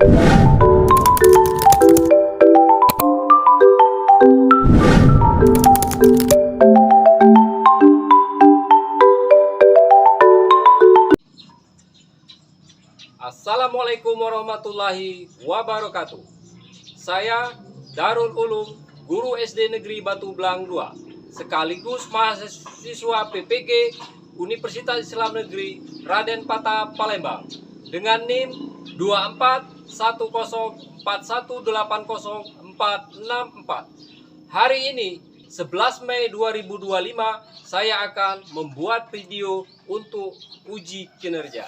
Assalamualaikum warahmatullahi wabarakatuh. Saya Darul Ulum, guru SD Negeri Batu Belang 2, sekaligus mahasiswa PPG Universitas Islam Negeri Raden Patah Palembang dengan NIM 241041804664. Hari ini 11 Mei 2025 saya akan membuat video untuk uji kinerja.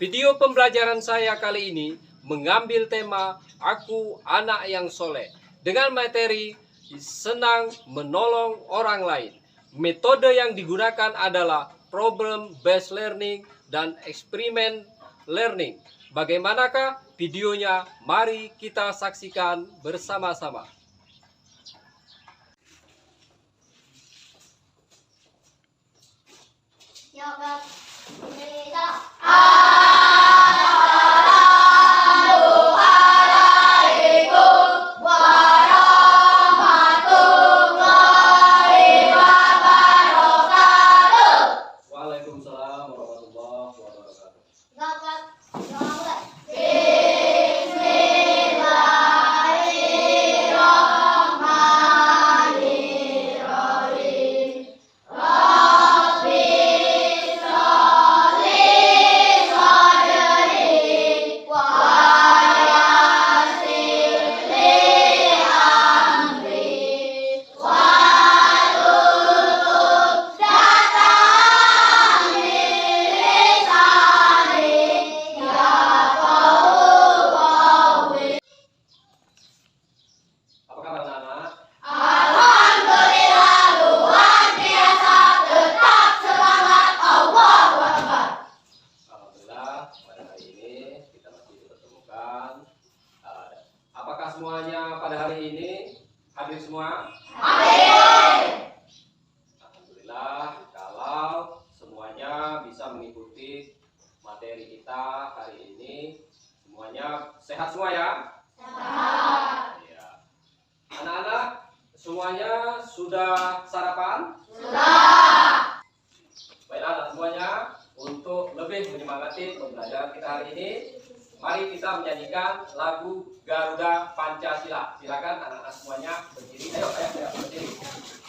Video pembelajaran saya kali ini mengambil tema Aku Anak yang Soleh dengan materi senang menolong orang lain. Metode yang digunakan adalah problem based learning dan eksperimen learning. Bagaimanakah videonya? Mari kita saksikan bersama-sama. Ya, Kak. Waalaikumsalam warahmatullahi wabarakatuh. Apakah semuanya pada hari ini hadir semua? Hadir. Alhamdulillah, kalau semuanya bisa mengikuti materi kita hari ini, semuanya sehat semua ya? Sehat. Ya. Anak-anak, semuanya sudah sarapan? Sudah. Baiklah anak semuanya, untuk lebih menyemangati pembelajaran kita hari ini, mari kita menyanyikan lagu Garuda Pancasila. Silakan anak-anak semuanya berdiri. Ayo berdiri.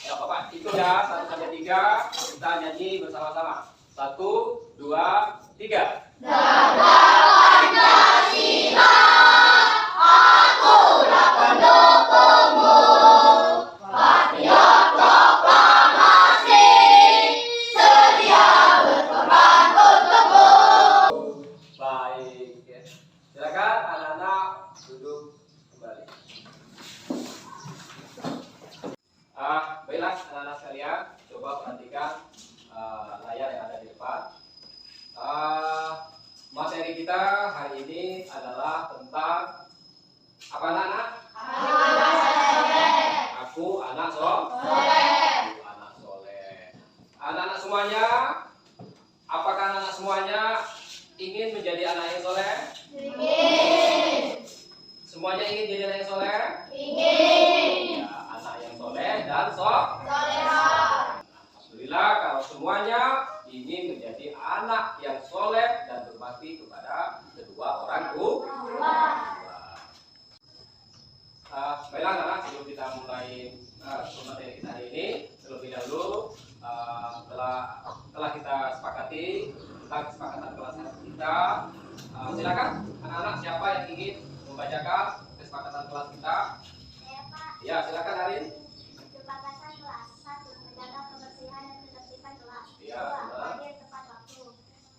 Ya Bapak, itu ya 1 sampai 3 kita nyanyi bersama-sama. 1, 2, 3. Garuda Pancasila, akulah pendukungmu. Patriot proklamasi, sedia berkorban untukmu. Baik ya. Silakan anak-anak duduk kembali. Baiklah anak-anak sekalian, coba perhatikan layar yang ada di depan. Materi kita hari ini adalah tentang apa anak-anak? Aku anak soleh. Aku anak soleh. Anak-anak semuanya, apakah anak-anak semuanya ingin menjadi anak yang soleh? Ingin. Semuanya ingin jadi anak yang soleh? Ingin. Ya, anak yang soleh dan Solehah. Alhamdulillah kalau semuanya ingin menjadi anak yang soleh dan berbakti kepada kedua orang tua. Baiklah anak-anak, sebelum kita mulai materi kita hari ini, terlebih dahulu telah kita sepakati tentang kesepakatan kelas kita. Silakan anak-anak, siapa yang ingin membacakan kesepakatan kelas kita? Saya, Pak. Ya, silakan Arin. Kesepakatan kelas 1, menjaga kebersihan dan ketertiban kelas. Iya, 2, benar. hadir tepat waktu.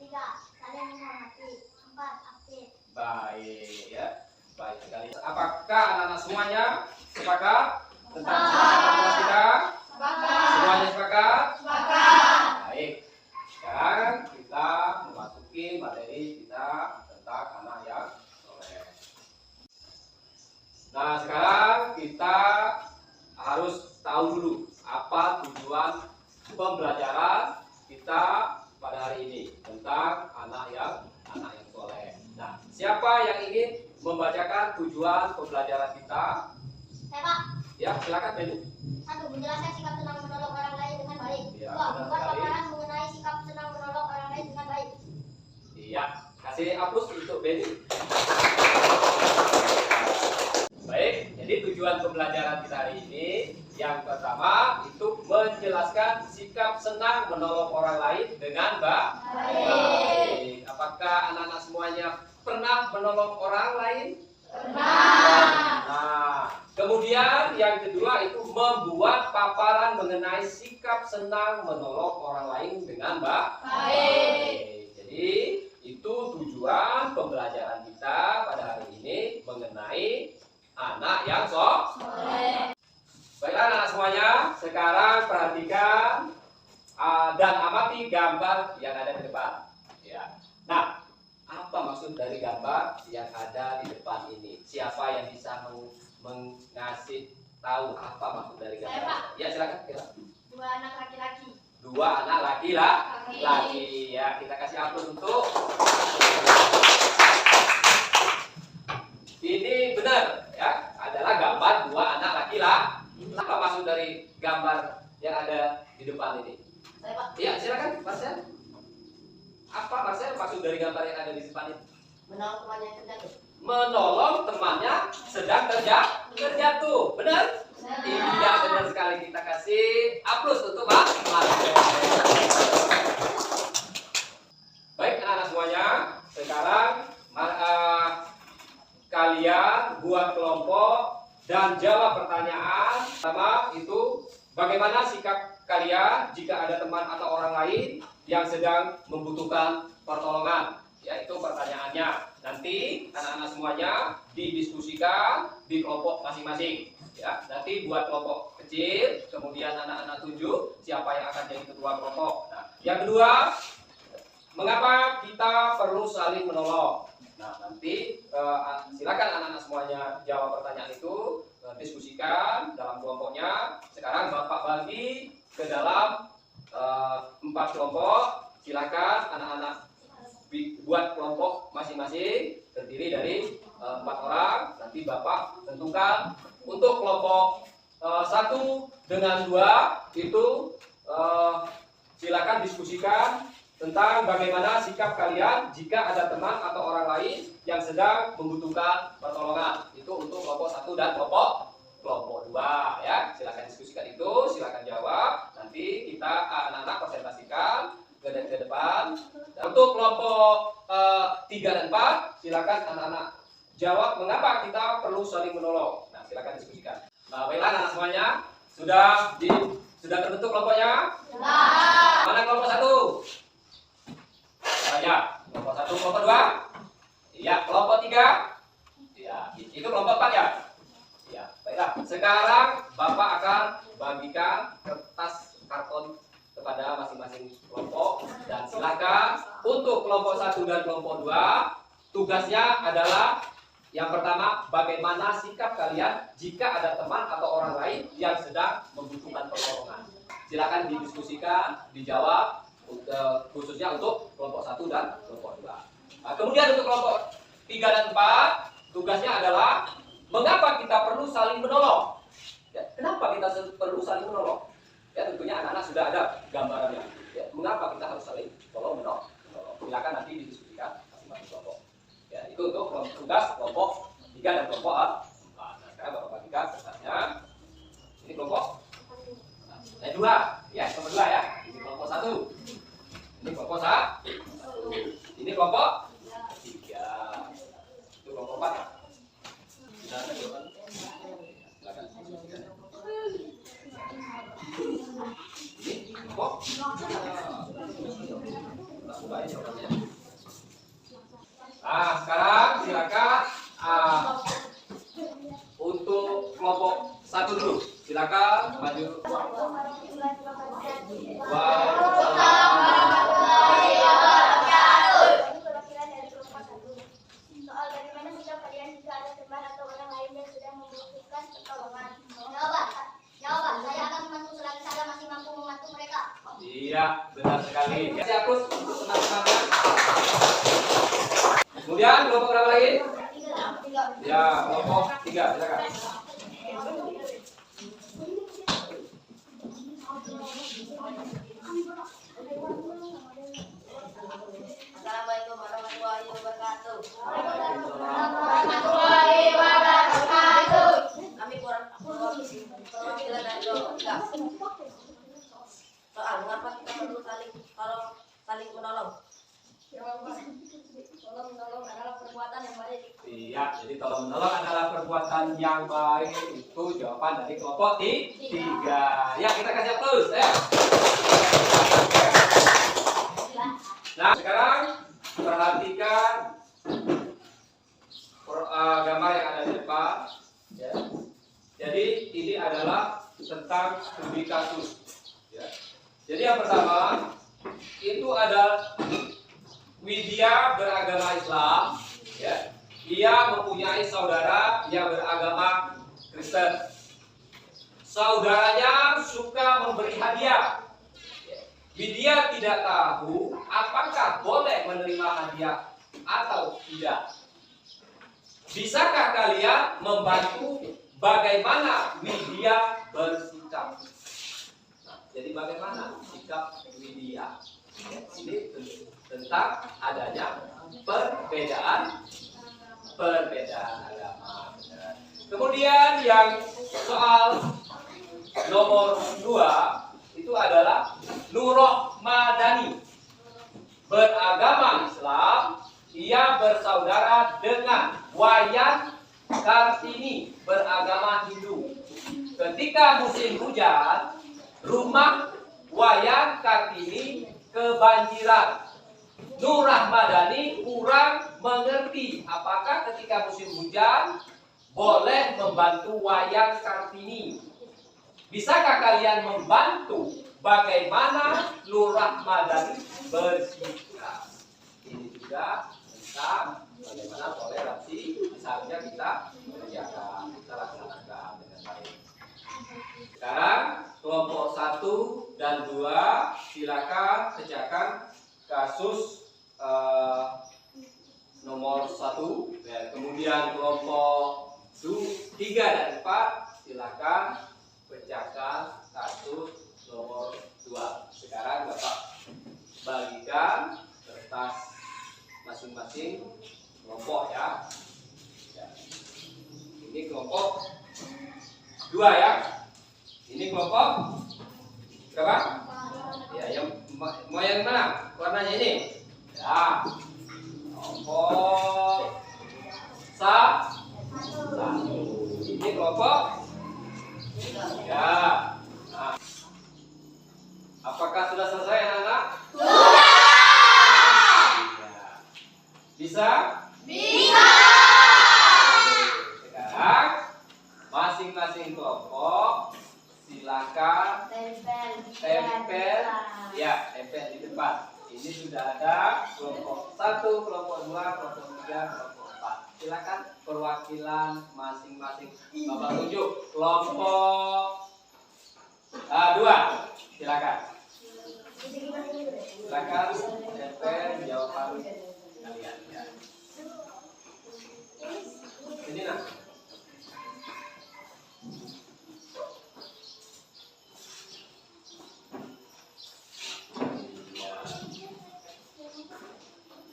3, saling menghormati. 4, aktif. Baik ya, baik sekali. Apakah anak-anak semuanya sepakat tentang kesepakatan kelas kita? Sepakat. Semuanya sepakat? Sepakat. Baik. Sekarang kita memasuki materi kita tentang anak yang soleh. Nah, sekarang kita harus tahu dulu apa tujuan pembelajaran kita pada hari ini tentang anak yang soleh. Nah, siapa siapa yang ingin membacakan tujuan pembelajaran kita? Saya, Pak. Ya, silakan Benny. 1. Menjelaskan sikap senang menolong orang lain dengan baik. Ya, 2. benar Membuat sekali. paparan mengenai sikap senang menolong orang lain dengan baik. Iya, kasih hapus untuk Benny. Baik, jadi tujuan pembelajaran kita hari ini yang pertama itu menjelaskan sikap senang menolong orang lain dengan baik. Apakah anak-anak semuanya pernah menolong orang lain? Pernah. Nah, kemudian yang kedua itu membuat paparan mengenai sikap senang menolong orang lain dengan baik. Jadi itu tujuan pembelajaran kita pada hari ini mengenai anak yang soleh. Baiklah anak-anak semuanya, sekarang perhatikan dan amati gambar yang ada di depan. Ya. Nah, apa maksud dari gambar yang ada di depan ini? Siapa yang bisa mengasih tahu apa maksud dari gambar? Saya, Pak. Ya, silakan. Dua anak laki-laki. Dua anak laki-laki. Ya, kita kasih aplaus untuk. Ini benar ya, adalah gambar dua anak laki-laki. Apa maksud dari gambar yang ada di depan ini? Saya, Pak. Iya, silakan, Marcel. Apa Marcel maksud dari gambar yang ada di depan ini? Menolong temannya yang terjatuh. Menolong temannya sedang terjatuh. Benar? Iya, benar sekali. Kita kasih aplaus untuk Marcel. Baik, anak-anak semuanya. Sekarang kalian buat kelompok dan jawab pertanyaan. Pertama itu bagaimana sikap kalian jika ada teman atau orang lain yang sedang membutuhkan pertolongan? Ya, itu pertanyaannya. Nanti anak-anak semuanya didiskusikan di kelompok masing-masing. Ya, nanti buat kelompok kecil, kemudian anak-anak tunjuk siapa yang akan jadi ketua kelompok. Nah, yang kedua, mengapa kita perlu saling menolong? Nah, nanti silakan anak-anak semuanya jawab pertanyaan itu, diskusikan dalam kelompoknya. Sekarang Bapak bagi ke dalam 4 kelompok. Silakan anak-anak buat kelompok masing-masing terdiri dari 4 orang. Nanti Bapak tentukan untuk kelompok 1 dengan 2 itu silakan diskusikan tentang bagaimana sikap kalian jika ada teman atau orang lain yang sedang membutuhkan pertolongan. Itu untuk kelompok 1 dan kelompok 2 ya. Silakan diskusikan itu, silakan jawab. Nanti kita anak-anak presentasikan ke depan. Dan untuk kelompok 3 dan 4, silakan anak-anak jawab mengapa kita perlu saling menolong. Nah, silakan diskusikan. Baiklah anak semuanya, sudah terbentuk kelompoknya? Sudah. Mana kelompok 1? Ya, kelompok 1, kelompok 2. Iya, kelompok 3. Ya, itu kelompok 4 ya. Ya, baiklah. Sekarang Bapak akan bagikan kertas karton kepada masing-masing kelompok dan silakan untuk kelompok 1 dan kelompok 2 tugasnya adalah yang pertama, bagaimana sikap kalian jika ada teman atau orang lain yang sedang membutuhkan pertolongan. Silakan didiskusikan, dijawab. Khususnya untuk kelompok 1 dan kelompok 2. Nah, kemudian untuk kelompok 3 dan 4 tugasnya adalah mengapa kita perlu saling menolong. Ya, kenapa kita perlu saling menolong? Ya, tentunya anak-anak sudah ada gambarannya. Ya, mengapa kita harus saling menolong? Silakan nanti didiskusikan masing-masing kelompok. Ya, itu untuk tugas kelompok 3 dan kelompok 4. Nah, sekarang Bapak bagikan kertasnya. Ini kelompok 2. Ya, kelompok 2 ya. Ini kelompok 1. Ini kelompok 1. Ini kelompok 3. Itu kelompok 4. Silakan jawaban. Silakan diskusikan. Ini kelompok. Nah, jawabannya. Nah, sekarang silakan untuk kelompok 1 dulu. Silakan maju. Soal bagaimana sikap kalian Ya, kelompok 3, silakan. Assalamualaikum warahmatullahi wabarakatuh. Warahmatullahi wabarakatuh. Kami perwakilan dari kelompok 3. Soal mengapa kita perlu saling menolong? Tolong menolong adalah perbuatan yang baik. Iya, jadi tolong menolong adalah perbuatan yang baik. Itu jawaban dari kelompok 3. Ya, kita kasih plus. Ya. Nah, sekarang perhatikan gambar yang ada di depan. Ya. Jadi ini adalah tentang studi kasus. Ya. Jadi yang pertama itu ada Widya beragama Islam. Ya. Ia mempunyai saudara yang beragama Kristen. Saudaranya suka memberi hadiah. Widya tidak tahu apakah boleh menerima hadiah atau tidak. Bisakah kalian membantu bagaimana Widya bersikap? Nah, jadi bagaimana sikap Widya? Ini tentang adanya perbedaan agama. Kemudian yang soal nomor 2 itu adalah Nurroh Madani. Beragama Islam, ia bersaudara dengan Wayan Kartini, beragama Hindu. Ketika musim hujan, rumah Wayan Kartini kebanjiran. Nurroh Madani kurang mengerti apakah ketika musim hujan boleh membantu Wayan Kartini. Bisakah kalian membantu bagaimana Nurroh Madani bersikap? Ini juga tentang bagaimana toleransi misalnya kita menjaga, kita laksanakan dengan baik. Sekarang kelompok 1 dan 2 silakan kerjakan kasus nomor 1. Ya, kemudian kelompok 3 dan 4 silakan pecahkan kasus nomor 2. Sekarang Bapak bagikan kertas masing-masing kelompok ya. Ini kelompok 2 ya. Ini kelompok berapa? Ya, yang mau yang mana? Warnanya ini. Ya. Kelompok 1. Ini kelompok ya. Nah. Apakah sudah selesai anak-anak? Ya. Bisa? Bisa. Sekarang masing-masing kelompok silakan tempel ya, tempel di depan. Ini sudah ada kelompok 1, kelompok 2, kelompok 3, kelompok 4. Silakan perwakilan masing-masing. Bapak tunjuk kelompok 2. Silakan. Silakan tempel jawaban kalian ya. Ini nah.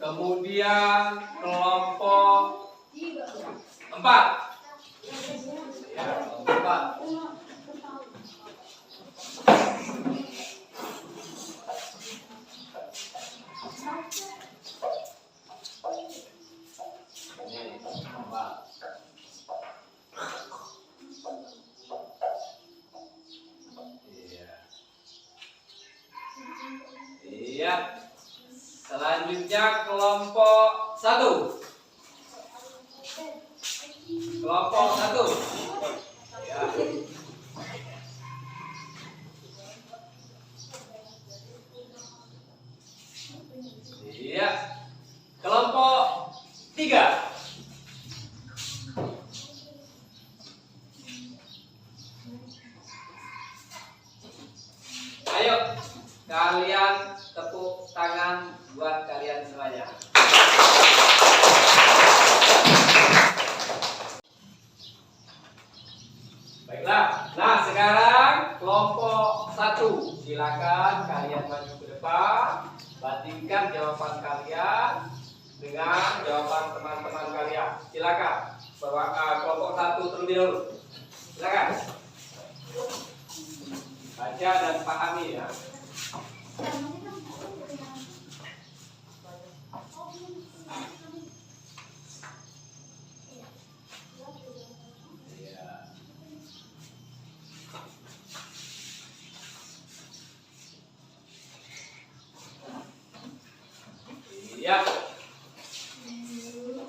Kemudian kelompok 4. Ya, kelompok 4. Ini kelompok 4. Iya. Selanjutnya kelompok 1. Kelompok 1. Ya. Iya. Kelompok 3. Ayo kalian tepuk tangan buat kalian semuanya. silakan. Kelompok 1 terlebih dahulu. Silakan. Baca dan pahami ya. Ya.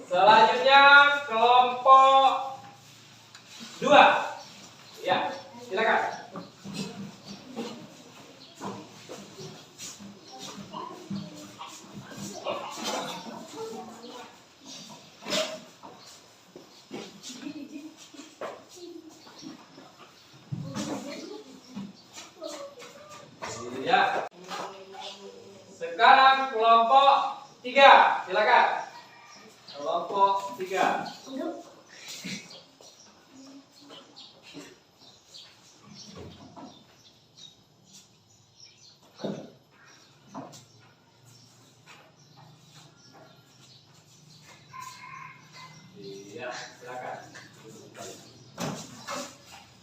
Selanjutnya kelompok 2. Ya, silakan. Ya. Sekarang kelompok 3, silakan. Kelompok 3. Iya, silakan.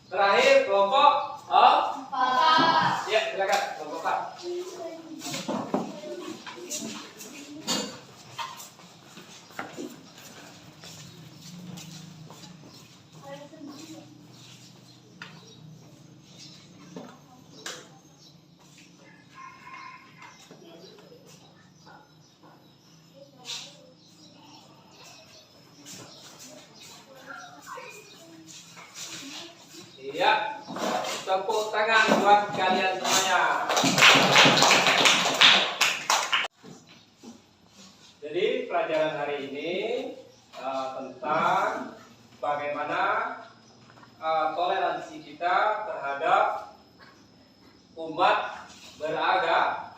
Terakhir kelompok 4. Ya, silakan kelompok 4. Iya, tepuk tangan buat kalian semuanya. Jadi pelajaran hari ini tentang bagaimana toleransi kita terhadap umat beragama.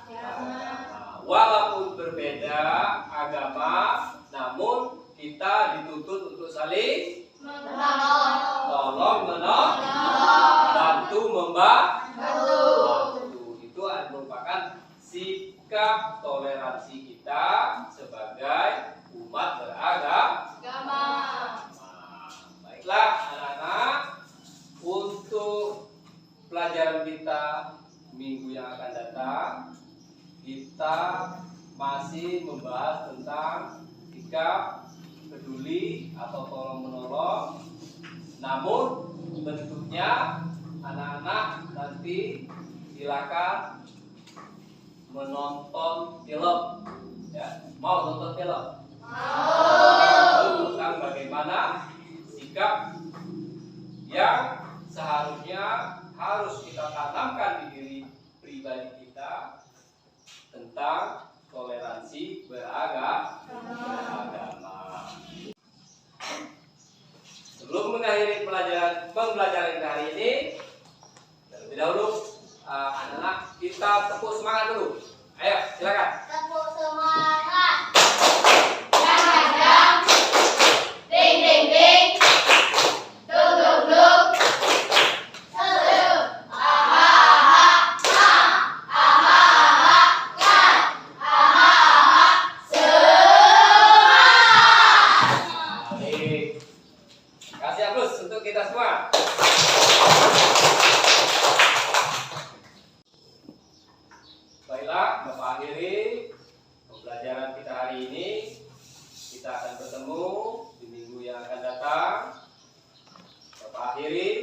Walaupun berbeda agama, namun kita dituntut untuk saling tolong menolong, bantu membantu. Itu merupakan sikap toleransi kita sebagai umat beragama. Baiklah anak-anak, untuk pelajaran kita minggu yang akan datang, kita masih membahas tentang sikap peduli atau tolong menolong. Namun bentuknya anak-anak nanti silakan menonton film. Ya, mau nonton film? Mau. Tentang bagaimana sikap yang seharusnya harus kita tanamkan di diri pribadi kita tentang toleransi beragama. Sebelum mengakhiri pembelajaran kita hari ini, terlebih dahulu anak-anak kita tepuk semangat dulu. Ayo, silakan. Tepuk semangat. Ding ding ding. Duk duk duk. Kasih aplaus untuk kita semua. Baiklah, Bapak akhiri pembelajaran kita hari ini. Kita akan bertemu di minggu yang akan datang. Bapak akhiri